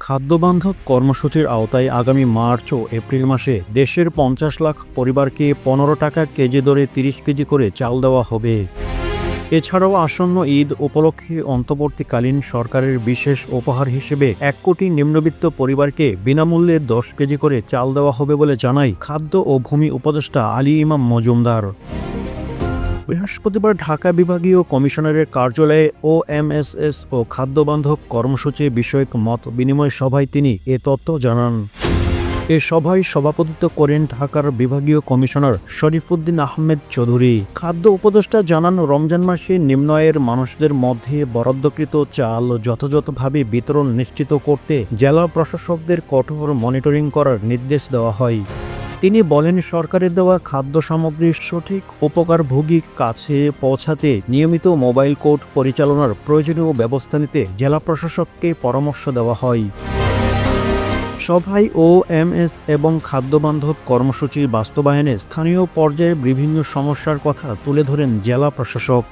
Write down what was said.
খাদ্যবান্ধব কর্মসূচির আওতায় আগামী মার্চ ও এপ্রিল মাসে দেশের ৫০ লাখ পরিবারকে ১৫ টাকা কেজি দরে ৩০ কেজি করে চাল দেওয়া হবে। এছাড়াও আসন্ন ঈদ উপলক্ষে অন্তর্বর্তীকালীন সরকারের বিশেষ উপহার হিসেবে ১ কোটি নিম্নবিত্ত পরিবারকে বিনামূল্যে ১০ কেজি করে চাল দেওয়া হবে বলে জানায় খাদ্য ও ভূমি উপদেষ্টা আলী ইমাম মজুমদার। বৃহস্পতিবার ঢাকা বিভাগীয় কমিশনারের কার্যালয়ে ওএমএসএস ও খাদ্যবান্ধব কর্মসূচি বিষয়ক মত বিনিময় সভায় তিনি এ তথ্য জানান। এ সভায় সভাপতিত্ব করেন ঢাকার বিভাগীয় কমিশনার শরীফুদ্দীন আহমেদ চৌধুরী। খাদ্য উপদেষ্টা জানান, রমজান মাসে নিম্ন আয়ের মানুষদের মধ্যে বরাদ্দকৃত চাল যথাযথভাবে বিতরণ নিশ্চিত করতে জেলা প্রশাসকদের কঠোর মনিটরিং করার নির্দেশ দেওয়া হয়। তিনি বলেন, সরকারের দেওয়া খাদ্য সামগ্রীর সঠিক উপকারভোগীর কাছে পৌঁছাতে নিয়মিত মোবাইল কোর্ট পরিচালনার প্রয়োজনীয় ব্যবস্থা নিতে জেলা প্রশাসককে পরামর্শ দেওয়া হয়। সভায় ওএমএস এবং খাদ্যবান্ধব কর্মসূচির বাস্তবায়নে স্থানীয় পর্যায়ে বিভিন্ন সমস্যার কথা তুলে ধরেন জেলা প্রশাসক।